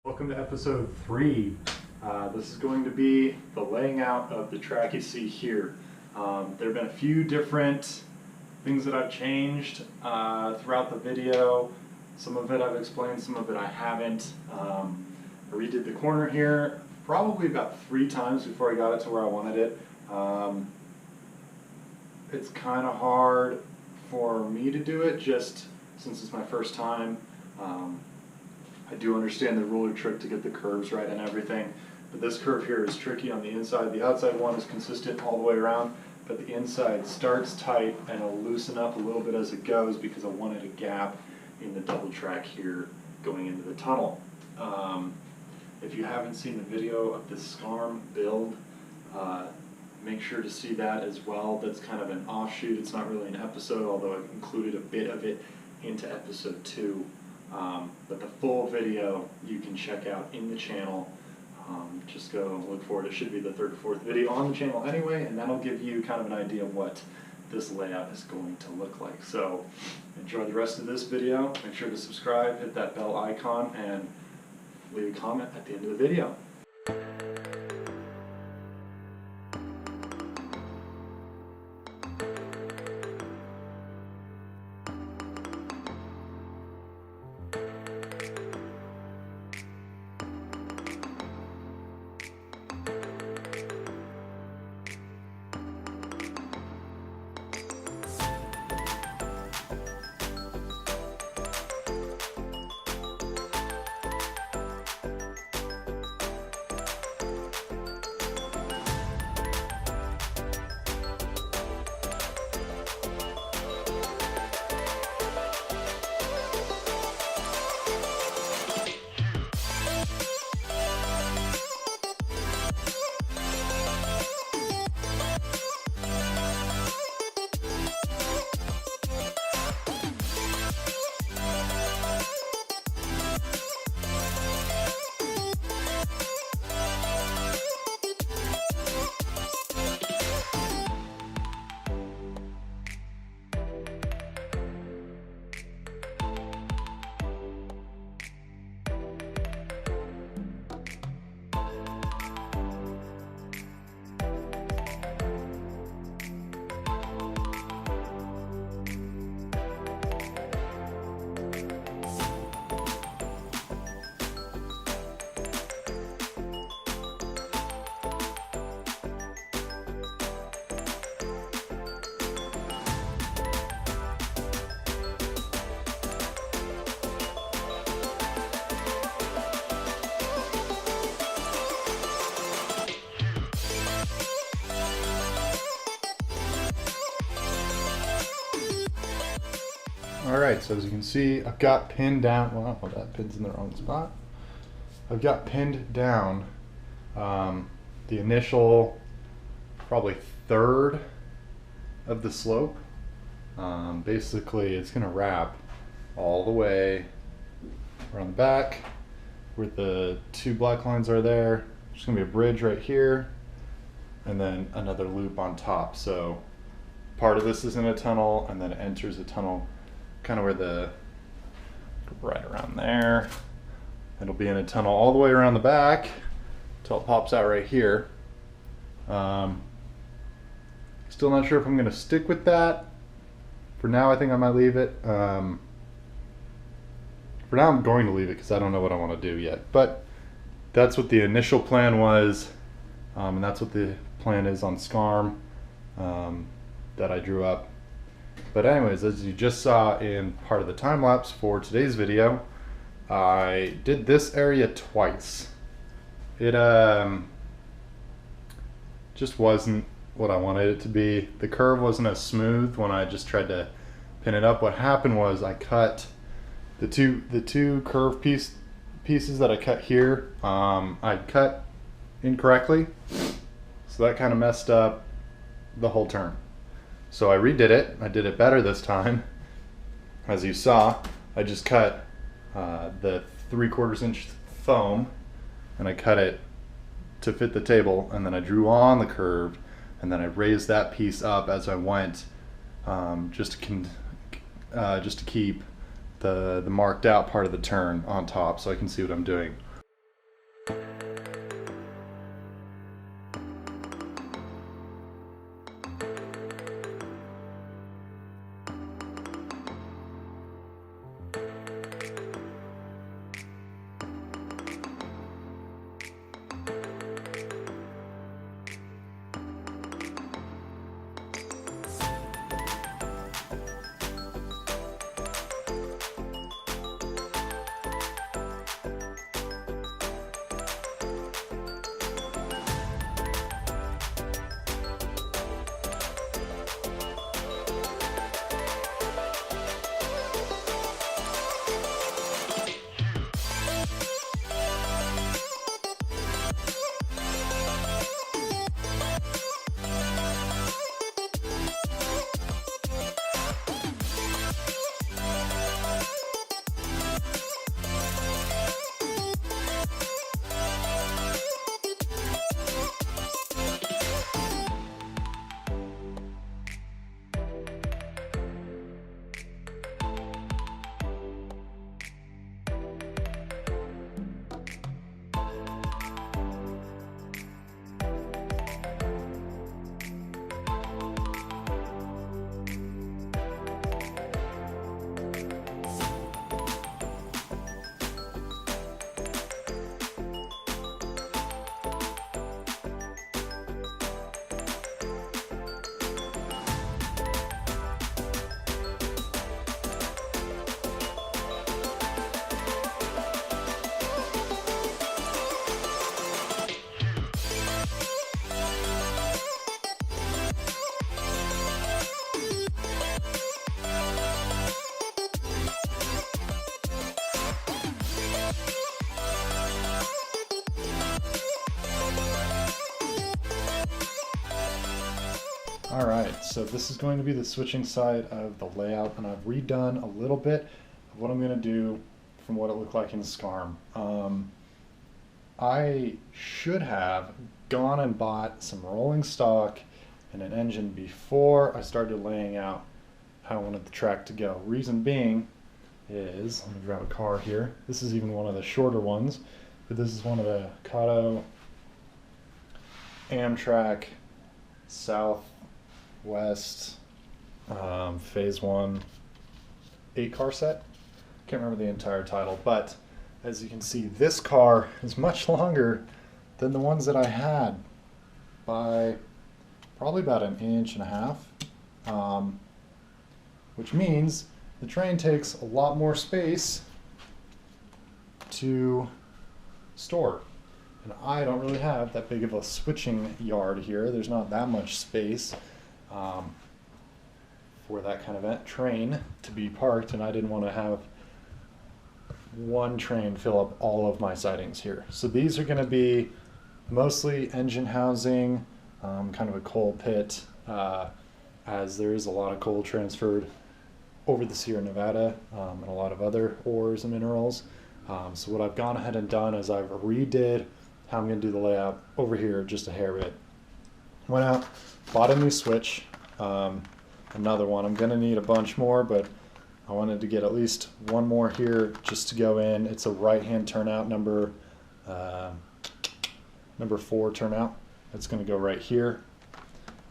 Welcome to episode 3. This is going to be the laying out of the track you see here. There have been a few different things that I've changed throughout the video. Some of it I've explained, some of it I haven't. I redid the corner here probably about 3 times before I got it to where I wanted it. It's kind of hard for me to do it just since it's my first time. I do understand the ruler trick to get the curves right and everything, but this curve here is tricky on the inside. The outside one is consistent all the way around, but the inside starts tight and it'll loosen up a little bit as it goes because I wanted a gap in the double track here going into the tunnel. If you haven't seen the video of the SCARM build, make sure to see that as well. That's kind of an offshoot. It's not really an episode, although I've included a bit of it into episode 2. But the full video you can check out in the channel. Just go look for it. It should be the 3rd or 4th video on the channel anyway, and that'll give you kind of an idea of what this layout is going to look like. So enjoy the rest of this video. Make sure to subscribe, hit that bell icon, and leave a comment at the end of the video. Alright, so as you can see, I've got pinned down, well, that pin's in the wrong spot. I've got pinned down the initial probably 1/3 of the slope. Basically, it's going to wrap all the way around the back where the 2 black lines are there. There's going to be a bridge right here and then another loop on top. So part of this is in a tunnel and then it enters a tunnel kind of where right around there. It'll be in a tunnel all the way around the back until it pops out right here. Still not sure if I'm going to stick with that. For now, I think I might leave it. For now, I'm going to leave it because I don't know what I want to do yet. But that's what the initial plan was, and that's what the plan is on SCARM that I drew up. But anyways, as you just saw in part of the time lapse for today's video, I did this area twice. It just wasn't what I wanted it to be. The curve wasn't as smooth when I just tried to pin it up. What happened was I cut the two curve pieces that I cut here. I cut incorrectly, so that kind of messed up the whole turn. So I redid it. I did it better this time. As you saw, I just cut the 3/4 inch foam and I cut it to fit the table, and then I drew on the curve and then I raised that piece up as I went, just to keep the marked out part of the turn on top so I can see what I'm doing. Alright, so this is going to be the switching side of the layout, and I've redone a little bit of what I'm going to do from what it looked like in SCARM. I should have gone and bought some rolling stock and an engine before I started laying out how I wanted the track to go. Reason being is, let me grab a car here. This is even one of the shorter ones, but this is one of the Kato Amtrak Southwest Phase 1 8-car set. Can't remember the entire title, but as you can see, this car is much longer than the ones that I had by probably about 1.5 inches, which means the train takes a lot more space to store. And I don't really have that big of a switching yard here. There's not that much space for that kind of train to be parked, and I didn't want to have one train fill up all of my sidings here. So these are going to be mostly engine housing, kind of a coal pit, as there is a lot of coal transferred over the Sierra Nevada and a lot of other ores and minerals. So what I've gone ahead and done is I've redid how I'm going to do the layout over here just a hair bit. Went out, bought a new switch, another one. I'm going to need a bunch more, but I wanted to get at least one more here just to go in. It's a right-hand turnout, number 4 turnout. It's going to go right here.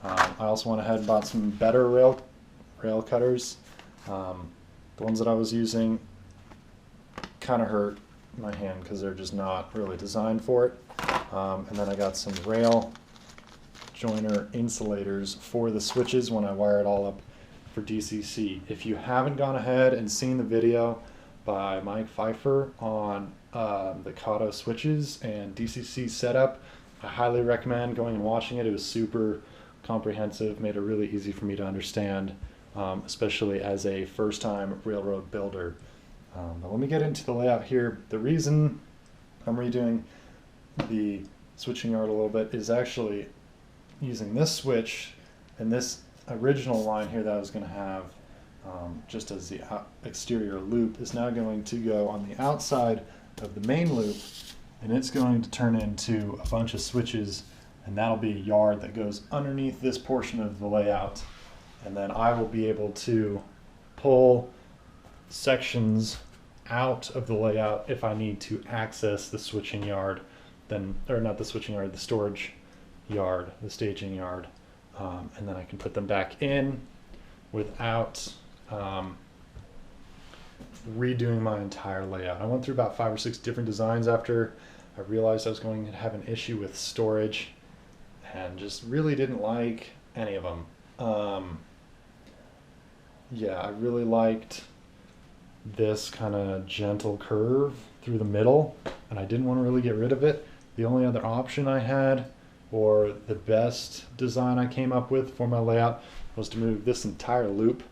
I also went ahead and bought some better rail cutters. The ones that I was using kind of hurt my hand because they're just not really designed for it. And then I got some rail joiner insulators for the switches when I wire it all up for DCC. If you haven't gone ahead and seen the video by Mike Pfeiffer on the Kato switches and DCC setup, I highly recommend going and watching it. It was super comprehensive, made it really easy for me to understand, especially as a first-time railroad builder. But let me get into the layout here. The reason I'm redoing the switching yard a little bit is actually using this switch and this original line here that I was going to have just as the exterior loop is now going to go on the outside of the main loop, and it's going to turn into a bunch of switches, and that'll be a yard that goes underneath this portion of the layout, and then I will be able to pull sections out of the layout if I need to access the switching yard, or not the switching yard, the storage yard, the staging yard, and then I can put them back in without redoing my entire layout. I went through about 5 or 6 different designs after I realized I was going to have an issue with storage and just really didn't like any of them. Yeah, I really liked this kind of gentle curve through the middle, and I didn't want to really get rid of it. The only other option I had, or the best design I came up with for my layout, was to move this entire loop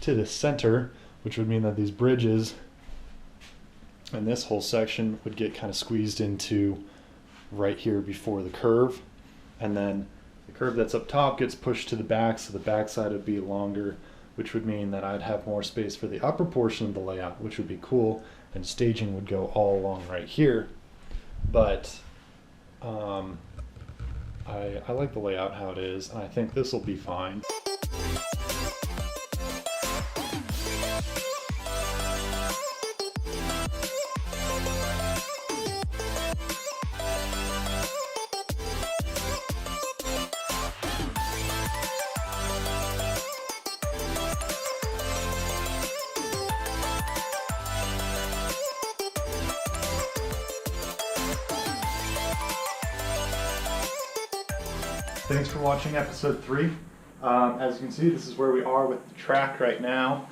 to the center, which would mean that these bridges and this whole section would get kind of squeezed into right here before the curve, and then the curve that's up top gets pushed to the back, so the back side would be longer, which would mean that I'd have more space for the upper portion of the layout, which would be cool, and staging would go all along right here. But I like the layout how it is, and I think this will be fine. Thanks for watching episode 3. As you can see, this is where we are with the track right now.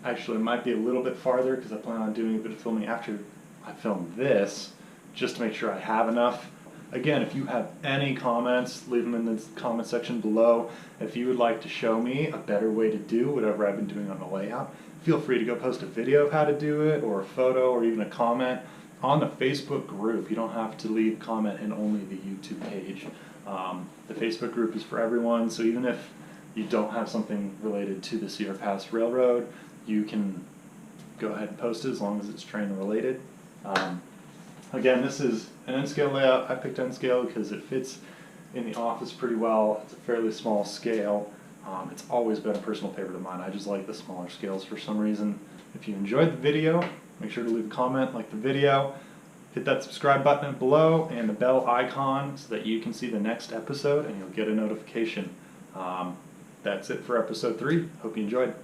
Actually, it might be a little bit farther because I plan on doing a bit of filming after I film this, just to make sure I have enough. Again, if you have any comments, leave them in the comment section below. If you would like to show me a better way to do whatever I've been doing on the layout, feel free to go post a video of how to do it, or a photo, or even a comment on the Facebook group. You don't have to leave a comment in only the YouTube page. The Facebook group is for everyone, so even if you don't have something related to the Cedar Pass Railroad, you can go ahead and post it as long as it's train related. Again, this is an N-scale layout. I picked N-scale because it fits in the office pretty well. It's a fairly small scale. It's always been a personal favorite of mine. I just like the smaller scales for some reason. If you enjoyed the video, make sure to leave a comment, like the video, hit that subscribe button below and the bell icon so that you can see the next episode and you'll get a notification. That's it for episode 3. Hope you enjoyed.